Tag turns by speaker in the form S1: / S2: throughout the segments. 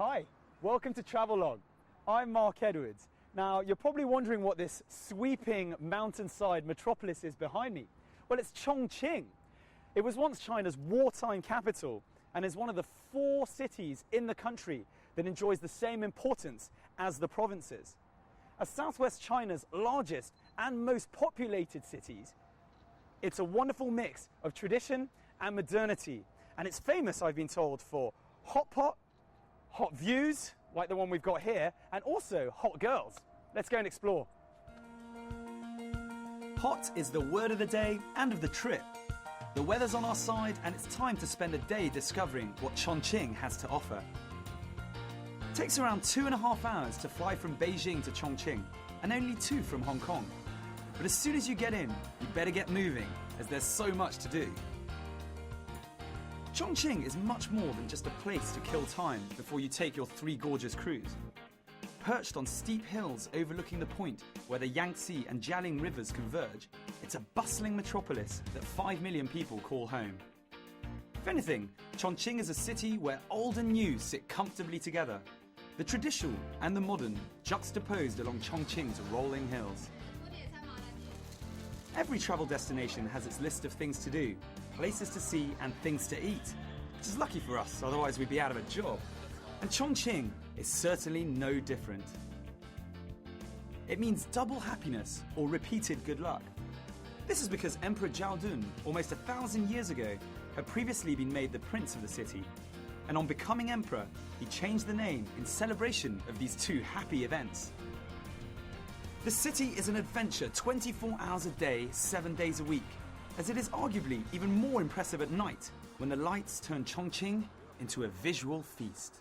S1: Hi, welcome to Travelogue. I'm Mark Edwards. Now, you're probably wondering what this sweeping mountainside metropolis is behind me. Well, it's Chongqing. It was once China's wartime capital and is one of the 4 cities in the country that enjoys the same importance as the provinces. As southwest China's largest and most populated cities, it's a wonderful mix of tradition and modernity, and it's famous, I've been told, for hot pot, hot views, like the one we've got here, and also hot girls. Let's go and explore. Hot is the word of the day and of the trip. The weather's on our side, and it's time to spend a day discovering what Chongqing has to offer. It takes around 2.5 hours to fly from Beijing to Chongqing, and only 2 from Hong Kong. But as soon as you get in, you better get moving, as there's so much to do. Chongqing is much more than just a place to kill time before you take your 3 gorgeous cruise. Perched on steep hills overlooking the point where the Yangtze and Jialing rivers converge, it's a bustling metropolis that 5 million people call home. If anything, Chongqing is a city where old and new sit comfortably together, the traditional and the modern juxtaposed along Chongqing's rolling hills. Every travel destination has its list of things to do, places to see and things to eat, which is lucky for us, otherwise we'd be out of a job. And Chongqing is certainly no different. It means double happiness or repeated good luck. This is because Emperor Zhaodun, almost 1,000 years ago, had previously been made the prince of the city. And on becoming emperor, he changed the name in celebration of these 2 happy events. The city is an adventure 24 hours a day, 7 days a week, as it is arguably even more impressive at night when the lights turn Chongqing into a visual feast.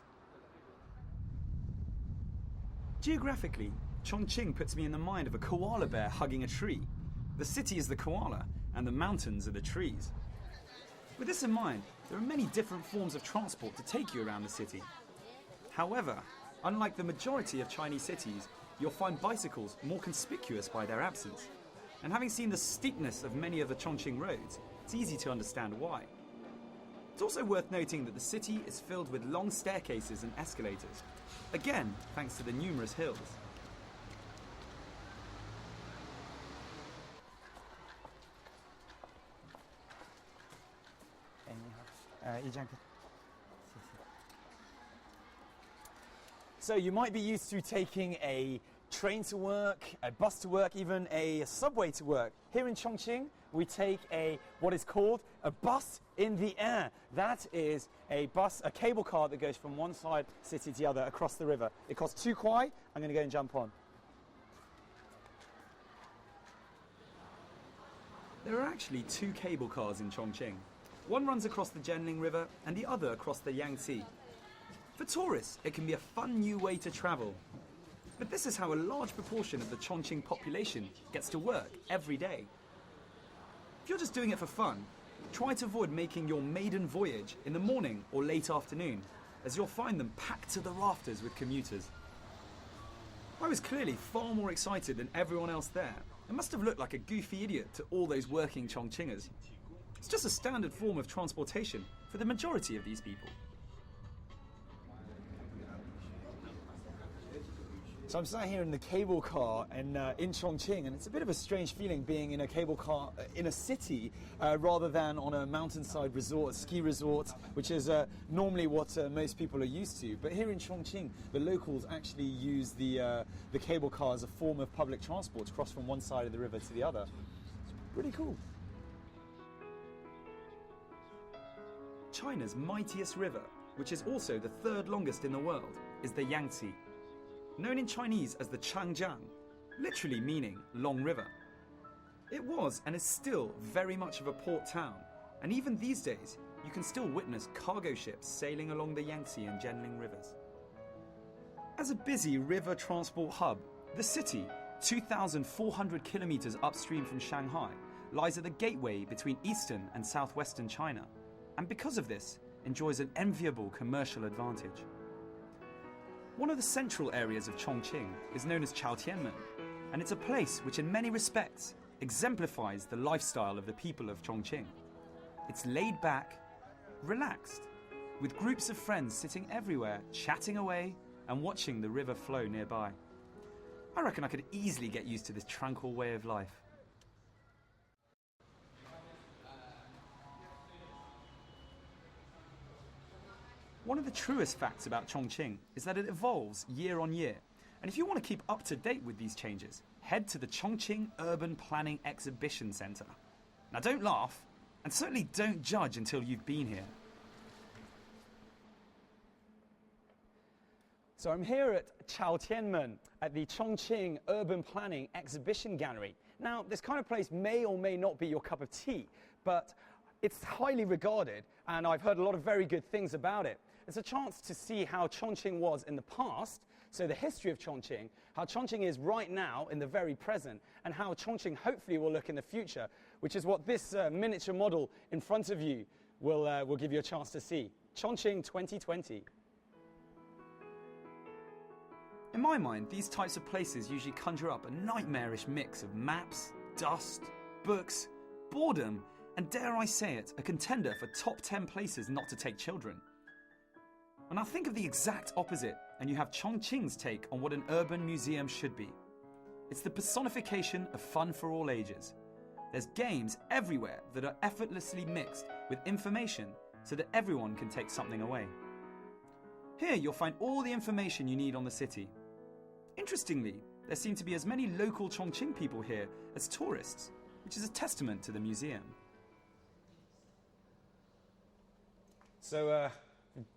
S1: Geographically, Chongqing puts me in the mind of a koala bear hugging a tree. The city is the koala, and the mountains are the trees. With this in mind, there are many different forms of transport to take you around the city. However, unlike the majority of Chinese cities, you'll find bicycles more conspicuous by their absence. And having seen the steepness of many of the Chongqing roads, it's easy to understand why. It's also worth noting that the city is filled with long staircases and escalators, again thanks to the numerous hills. So you might be used to taking a train to work, a bus to work, even a subway to work. Here in Chongqing, we take what is called a bus in the air. That is a cable car that goes from one side city to the other across the river. It costs 2 kwai. I'm going to go and jump on. There are actually 2 cable cars in Chongqing. One runs across the Jialing River and the other across the Yangtze. For tourists, it can be a fun new way to travel. But this is how a large proportion of the Chongqing population gets to work every day. If you're just doing it for fun, try to avoid making your maiden voyage in the morning or late afternoon, as you'll find them packed to the rafters with commuters. I was clearly far more excited than everyone else there. I must have looked like a goofy idiot to all those working Chongqingers. It's just a standard form of transportation for the majority of these people. So I'm sat here in the cable car and in Chongqing, and it's a bit of a strange feeling being in a cable car in a city rather than on a mountainside resort, a ski resort, which is normally what most people are used to. But here in Chongqing, the locals actually use the cable car as a form of public transport to cross from one side of the river to the other. It's pretty cool. China's mightiest river, which is also the 3rd longest in the world, is the Yangtze. Known in Chinese as the Changjiang, literally meaning long river. It was and is still very much of a port town, and even these days you can still witness cargo ships sailing along the Yangtze and Jialing rivers. As a busy river transport hub, the city, 2,400 kilometers upstream from Shanghai, lies at the gateway between eastern and southwestern China, and because of this, enjoys an enviable commercial advantage. One of the central areas of Chongqing is known as Chaotianmen, and it's a place which in many respects exemplifies the lifestyle of the people of Chongqing. It's laid back, relaxed, with groups of friends sitting everywhere, chatting away and watching the river flow nearby. I reckon I could easily get used to this tranquil way of life. One of the truest facts about Chongqing is that it evolves year on year. And if you want to keep up to date with these changes, head to the Chongqing Urban Planning Exhibition Centre. Now don't laugh, and certainly don't judge until you've been here. So I'm here at Chaotianmen at the Chongqing Urban Planning Exhibition Gallery. Now, this kind of place may or may not be your cup of tea, but it's highly regarded, and I've heard a lot of very good things about it. It's a chance to see how Chongqing was in the past, so the history of Chongqing, how Chongqing is right now in the very present, and how Chongqing hopefully will look in the future, which is what this miniature model in front of you will give you a chance to see. Chongqing 2020. In my mind, these types of places usually conjure up a nightmarish mix of maps, dust, books, boredom, and dare I say it, a contender for top 10 places not to take children. And now think of the exact opposite, and you have Chongqing's take on what an urban museum should be. It's the personification of fun for all ages. There's games everywhere that are effortlessly mixed with information so that everyone can take something away. Here you'll find all the information you need on the city. Interestingly, there seem to be as many local Chongqing people here as tourists, which is a testament to the museum. So,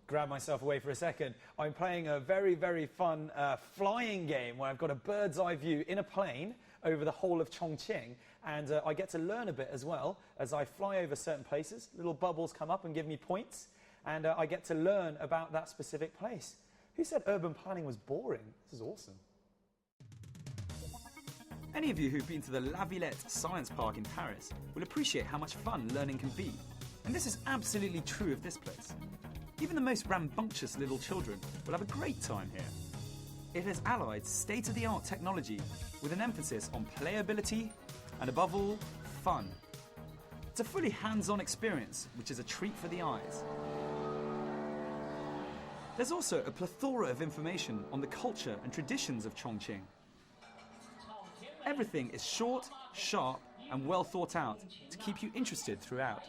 S1: grab myself away for a second. I'm playing a very, very fun flying game where I've got a bird's eye view in a plane over the whole of Chongqing, and I get to learn a bit as well as I fly over certain places. Little bubbles come up and give me points, and I get to learn about that specific place. Who said urban planning was boring? This is awesome. Any of you who've been to the La Villette Science Park in Paris will appreciate how much fun learning can be. And this is absolutely true of this place. Even the most rambunctious little children will have a great time here. It has allied state-of-the-art technology with an emphasis on playability and, above all, fun. It's a fully hands-on experience, which is a treat for the eyes. There's also a plethora of information on the culture and traditions of Chongqing. Everything is short, sharp, and well thought out to keep you interested throughout.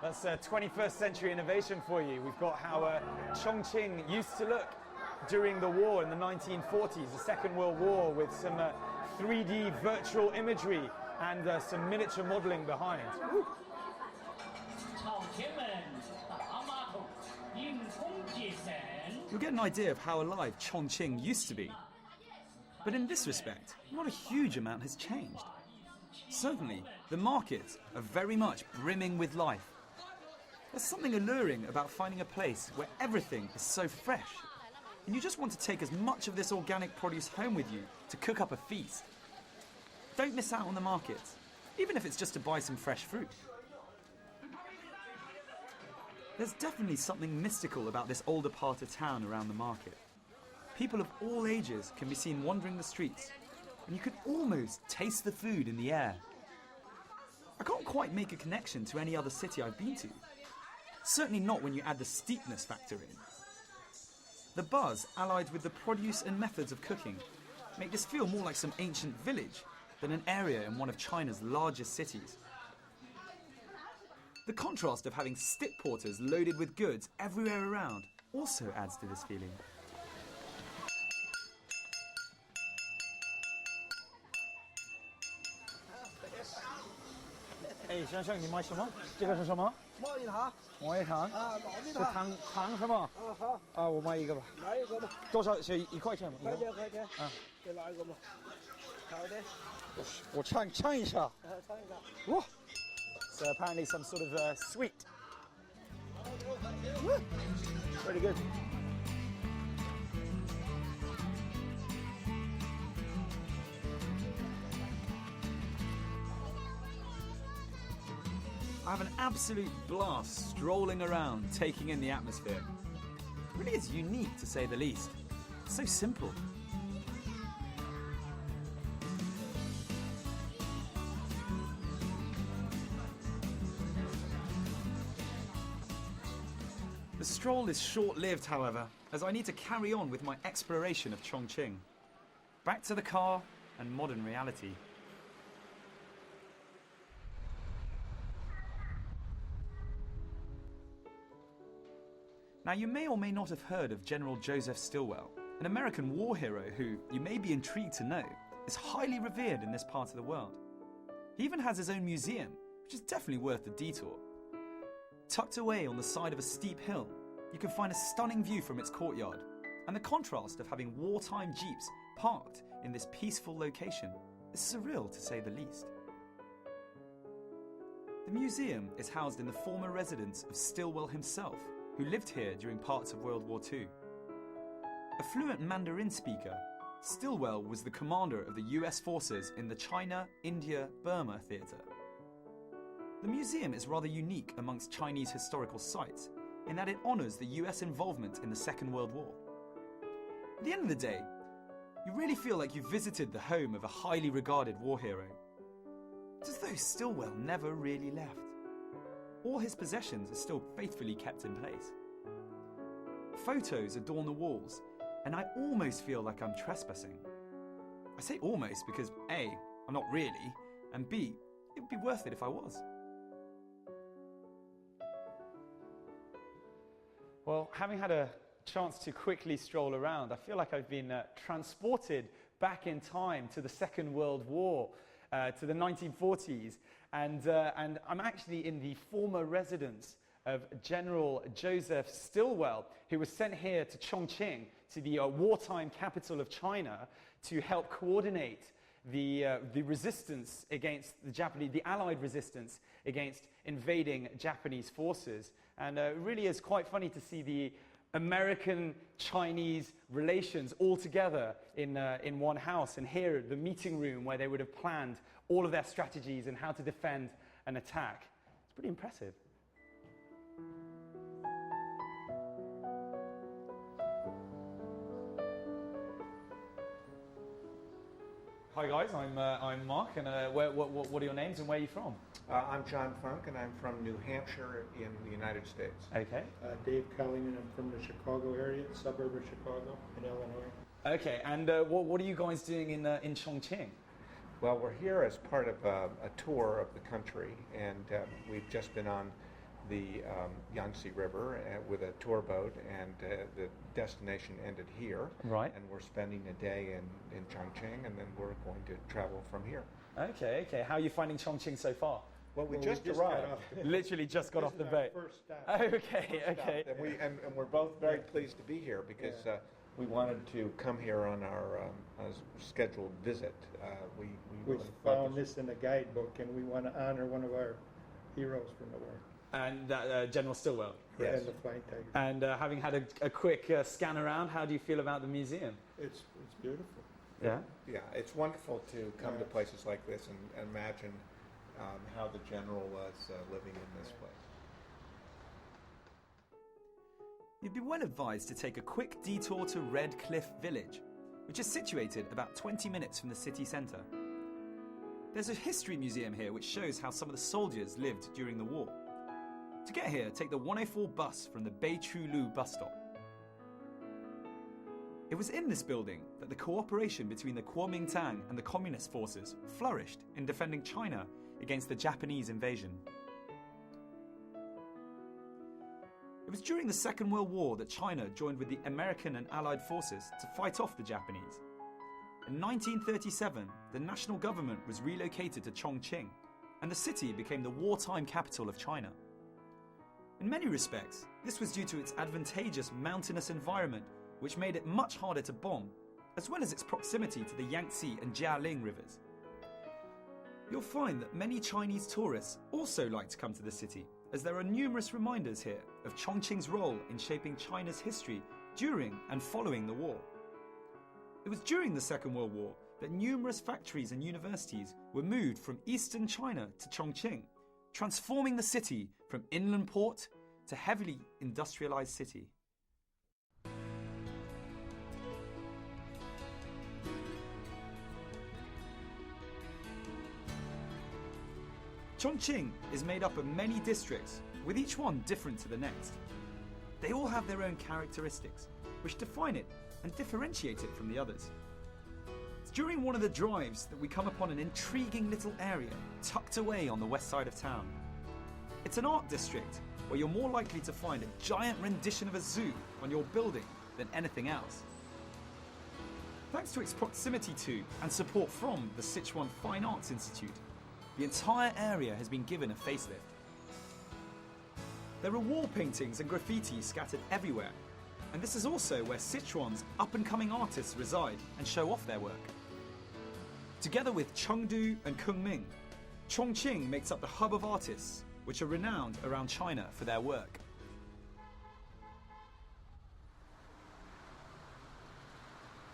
S1: That's 21st century innovation for you. We've got how Chongqing used to look during the war in the 1940s, the Second World War, with some 3D virtual imagery and some miniature modelling behind. Woo. You'll get an idea of how alive Chongqing used to be. But in this respect, not a huge amount has changed. Certainly, the markets are very much brimming with life. There's something alluring about finding a place where everything is so fresh, and you just want to take as much of this organic produce home with you to cook up a feast. Don't miss out on the markets, even if it's just to buy some fresh fruit. There's definitely something mystical about this older part of town around the market. People of all ages can be seen wandering the streets, and you can almost taste the food in the air. I can't quite make a connection to any other city I've been to. Certainly not when you add the steepness factor in. The buzz, allied with the produce and methods of cooking, make this feel more like some ancient village than an area in one of China's largest cities. The contrast of having stick porters loaded with goods everywhere around also adds to this feeling. Hey, 先生，你买什么？这个是什么？
S2: 冒一糖
S1: 毛叶糖。
S2: 啊，老蜜
S1: 是
S2: 糖。
S1: 糖是吗？
S2: 啊，好，
S1: 啊，我买一个吧。
S2: 来一个吧，
S1: 多少？是1块钱吗？
S2: 快点快点，
S1: 啊，
S2: 再来一个吧，好的，
S1: 我尝一下。
S2: 尝一下。
S1: Whoa. So apparently some sort of sweet. Pretty good. I have an absolute blast strolling around, taking in the atmosphere. It really is unique, to say the least. It's so simple. The stroll is short-lived, however, as I need to carry on with my exploration of Chongqing. Back to the car and modern reality. Now, you may or may not have heard of General Joseph Stilwell, an American war hero who, you may be intrigued to know, is highly revered in this part of the world. He even has his own museum, which is definitely worth the detour. Tucked away on the side of a steep hill, you can find a stunning view from its courtyard, and the contrast of having wartime jeeps parked in this peaceful location is surreal to say the least. The museum is housed in the former residence of Stilwell himself, who lived here during parts of World War II. A fluent Mandarin speaker, Stilwell was the commander of the US forces in the China-India-Burma theatre. The museum is rather unique amongst Chinese historical sites in that it honours the US involvement in the Second World War. At the end of the day, you really feel like you've visited the home of a highly regarded war hero. It's as though Stilwell never really left. All his possessions are still faithfully kept in place. Photos adorn the walls, and I almost feel like I'm trespassing. I say almost because A, I'm not really, and B, it would be worth it if I was. Well, having had a chance to quickly stroll around, I feel like I've been transported back in time to the Second World War, to the 1940s, and I'm actually in the former residence of General Joseph Stilwell, who was sent here to Chongqing, to the wartime capital of China, to help coordinate the resistance against the Japanese, the Allied resistance against invading Japanese forces. And it really is quite funny to see the American-Chinese relations all together in one house, and here the meeting room where they would have planned all of their strategies and how to defend an attack. It's pretty impressive. Hi guys, I'm Mark, and what are your names and where are you from?
S3: I'm John Funk, and I'm from New Hampshire in the United States.
S1: Okay.
S4: Dave Culling, and I'm from the Chicago area, suburb of Chicago in Illinois.
S1: Okay, and what are you guys doing in Chongqing?
S3: Well, we're here as part of a tour of the country, and we've just been on the Yangtze River with a tour boat, and the destination ended here.
S1: Right.
S3: And we're spending a day in Chongqing, and then we're going to travel from here.
S1: Okay. How are you finding Chongqing so far?
S3: Well, we just arrived.
S1: Literally just got off the boat.
S4: First stop.
S1: Okay.
S3: And we're both very pleased to be here because we wanted to come here on our scheduled visit. We
S4: We found this in the guidebook, and we want to honor one of our heroes from the war.
S1: And General Stillwell.
S3: Yes.
S4: And the Flying Tiger.
S1: And having had a quick scan around, how do you feel about the museum?
S4: It's beautiful.
S1: Yeah.
S3: Yeah, it's wonderful to come to places like this and imagine how the general was living in this place.
S1: You'd be well advised to take a quick detour to Red Cliff Village, which is situated about 20 minutes from the city centre. There's a history museum here which shows how some of the soldiers lived during the war. To get here, take the 104 bus from the Beichu-Lu bus stop. It was in this building that the cooperation between the Kuomintang and the Communist forces flourished in defending China against the Japanese invasion. It was during the Second World War that China joined with the American and Allied forces to fight off the Japanese. In 1937, the national government was relocated to Chongqing, and the city became the wartime capital of China. In many respects, this was due to its advantageous mountainous environment, which made it much harder to bomb, as well as its proximity to the Yangtze and Jialing rivers. You'll find that many Chinese tourists also like to come to the city, as there are numerous reminders here of Chongqing's role in shaping China's history during and following the war. It was during the Second World War that numerous factories and universities were moved from eastern China to Chongqing, transforming the city from inland port to heavily industrialized city. Chongqing is made up of many districts, with each one different to the next. They all have their own characteristics, which define it and differentiate it from the others. It's during one of the drives that we come upon an intriguing little area tucked away on the west side of town. It's an art district where you're more likely to find a giant rendition of a zoo on your building than anything else. Thanks to its proximity to and support from the Sichuan Fine Arts Institute, the entire area has been given a facelift. There are wall paintings and graffiti scattered everywhere, and this is also where Sichuan's up-and-coming artists reside and show off their work. Together with Chengdu and Kunming, Chongqing makes up the hub of artists, which are renowned around China for their work.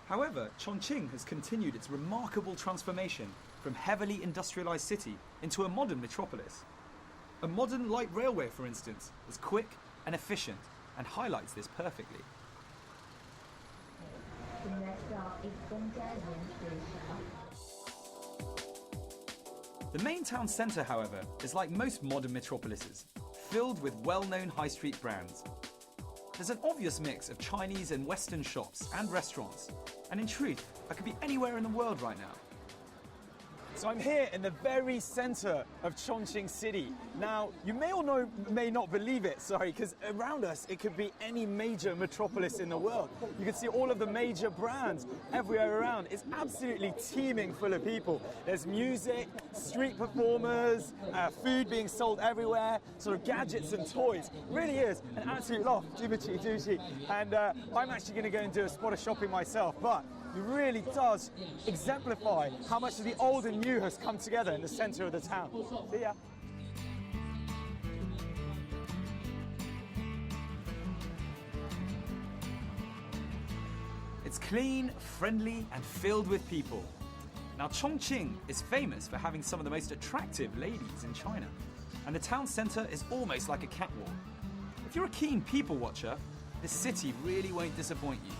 S1: However, Chongqing has continued its remarkable transformation from heavily industrialized city into a modern metropolis. A modern light railway, for instance, is quick and efficient and highlights this perfectly. The main town centre, however, is like most modern metropolises, filled with well-known high street brands. There's an obvious mix of Chinese and Western shops and restaurants, and in truth, I could be anywhere in the world right now. So I'm here in the very centre of Chongqing City. Now, you may not believe it, because around us it could be any major metropolis in the world. You can see all of the major brands everywhere around. It's absolutely teeming full of people. There's music, street performers, food being sold everywhere, sort of gadgets and toys. It really is an absolute lot. And I'm actually going to go and do a spot of shopping myself, but it really does exemplify how much of the old and new has come together in the centre of the town. See ya. It's clean, friendly, and filled with people. Now, Chongqing is famous for having some of the most attractive ladies in China, and the town centre is almost like a catwalk. If you're a keen people watcher, this city really won't disappoint you.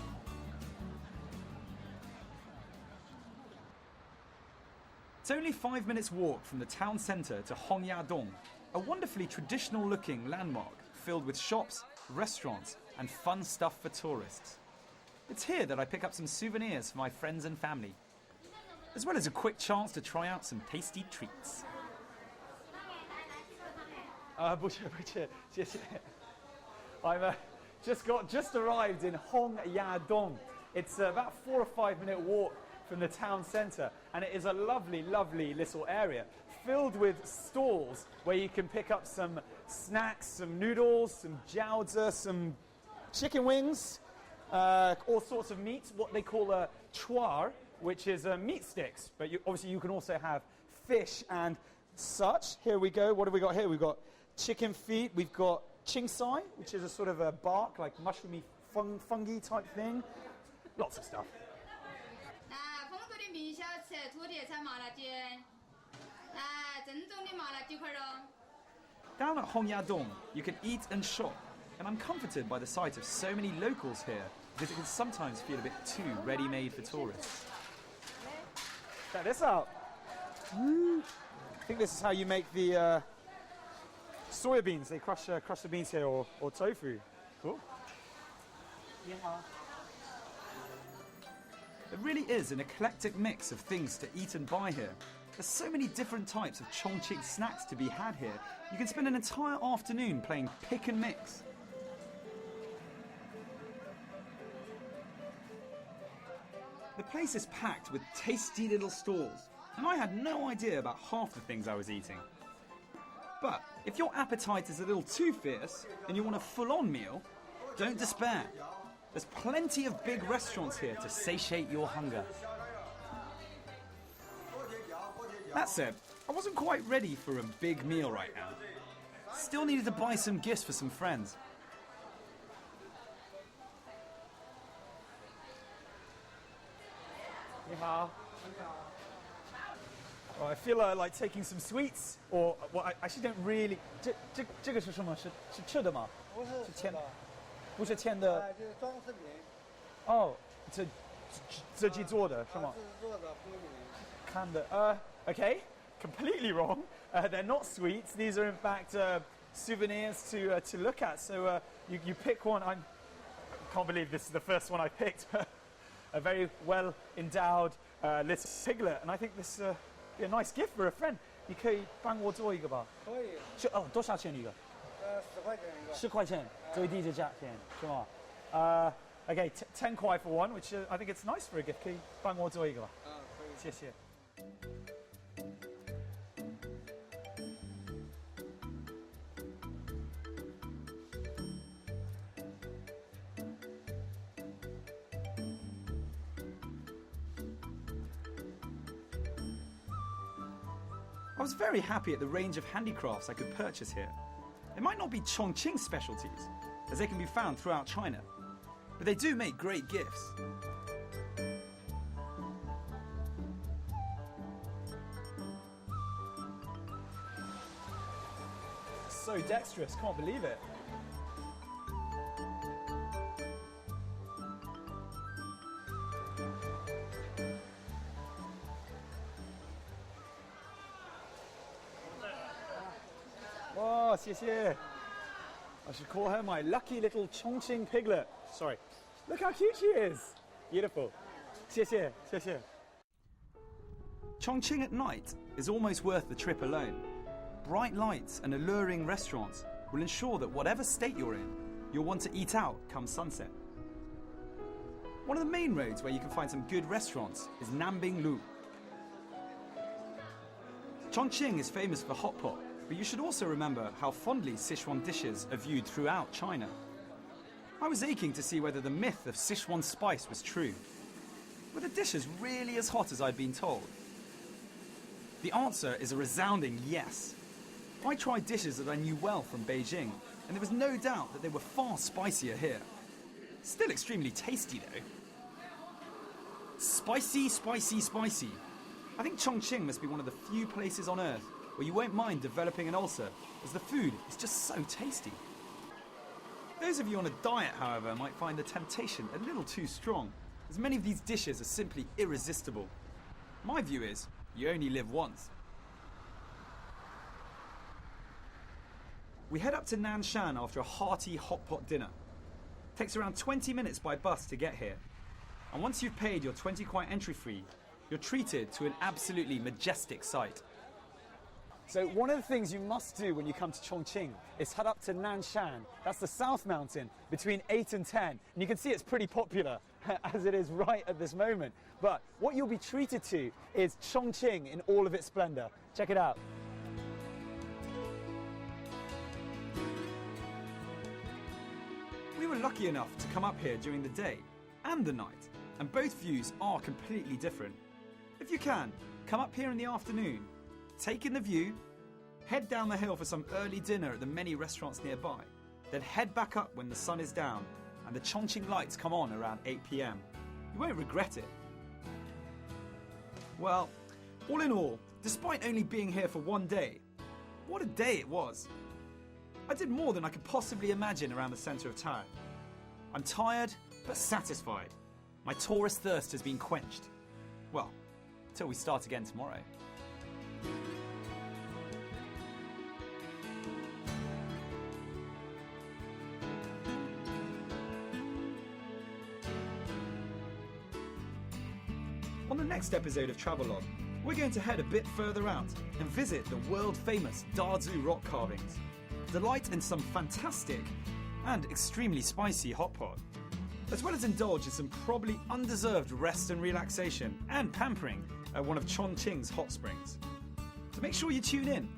S1: It's only 5 minutes walk from the town centre to Hongyadong, a wonderfully traditional looking landmark filled with shops, restaurants and fun stuff for tourists. It's here that I pick up some souvenirs for my friends and family, as well as a quick chance to try out some tasty treats. I've just arrived in Hongyadong. It's about 4 or 5 minute walk from the town centre, and it is a lovely, lovely little area filled with stalls where you can pick up some snacks, some noodles, some jiaozi, some chicken wings, all sorts of meats, what they call a chuar, which is meat sticks, but obviously you can also have fish and such. Here we go. What have we got here? We've got chicken feet, we've got chingsai, which is a sort of a bark, like mushroomy fungi type thing. Lots of stuff. Down at Hongyadong, you can eat and shop, and I'm comforted by the sight of so many locals here because it can sometimes feel a bit too ready-made for tourists. Check this out. I think this is how you make the soya beans. They crush the beans here, or tofu. Cool. There really is an eclectic mix of things to eat and buy here. There's so many different types of Chongqing snacks to be had here. You can spend an entire afternoon playing pick and mix. The place is packed with tasty little stalls, and I had no idea about half the things I was eating. But if your appetite is a little too fierce and you want a full-on meal, don't despair. There's plenty of big restaurants here to satiate your hunger. That said, I wasn't quite ready for a big meal right now. Still needed to buy some gifts for some friends. Well, I feel like taking some sweets, or well, I actually don't really. 这个是什么？是吃的吗？不是甜的，不是甜的。就是装饰品。哦，自己做的是吗？自己做的冰淇淋。看的，okay, completely wrong. They're not sweets. These are in fact souvenirs to look at. So you pick one. I can't believe this is the first one I picked. A very well endowed little piglet, and I think this be a nice gift for a friend. 你可以帮我做一个吧？
S2: 可以，
S1: 多少钱一个
S2: 10块钱一个。
S1: ？10块钱，最低的价钱是吗？Okay, 10 kwai for one, which I think it's nice for a gift. 可以帮我做一个吧？
S2: 可以。
S1: 谢谢。I was very happy at the range of handicrafts I could purchase here. They might not be Chongqing specialties, as they can be found throughout China, but they do make great gifts. So dexterous, can't believe it. Oh, 谢谢. I should call her my lucky little Chongqing piglet. Sorry. Look how cute she is. Beautiful. 谢谢, 谢谢. Chongqing at night is almost worth the trip alone. Bright lights and alluring restaurants will ensure that whatever state you're in, you'll want to eat out come sunset. One of the main roads where you can find some good restaurants is Nanbing Lu. Chongqing is famous for hot pot, but you should also remember how fondly Sichuan dishes are viewed throughout China. I was aching to see whether the myth of Sichuan spice was true. Were the dishes really as hot as I'd been told? The answer is a resounding yes. I tried dishes that I knew well from Beijing, and there was no doubt that they were far spicier here. Still extremely tasty though. Spicy, spicy, spicy. I think Chongqing must be one of the few places on earth where you won't mind developing an ulcer, as the food is just so tasty. Those of you on a diet, however, might find the temptation a little too strong, as many of these dishes are simply irresistible. My view is, you only live once. We head up to Nanshan after a hearty hot pot dinner. It takes around 20 minutes by bus to get here. And once you've paid your 20 kwai entry fee, you're treated to an absolutely majestic sight. So one of the things you must do when you come to Chongqing is head up to Nanshan. That's the South Mountain between 8 and 10. And you can see it's pretty popular as it is right at this moment. But what you'll be treated to is Chongqing in all of its splendor. Check it out. We were lucky enough to come up here during the day and the night, and both views are completely different. If you can, come up here in the afternoon, take in the view, head down the hill for some early dinner at the many restaurants nearby, then head back up when the sun is down and the Chongqing lights come on around 8 p.m. You won't regret it. Well, all in all, despite only being here for one day, what a day it was. I did more than I could possibly imagine around the centre of town. I'm tired, but satisfied. My tourist thirst has been quenched. Well, till we start again tomorrow. On the next episode of Travelogue, we're going to head a bit further out and visit the world-famous Dazu rock carvings, delight in some fantastic and extremely spicy hot pot, as well as indulge in some probably undeserved rest and relaxation and pampering at one of Chongqing's hot springs. So make sure you tune in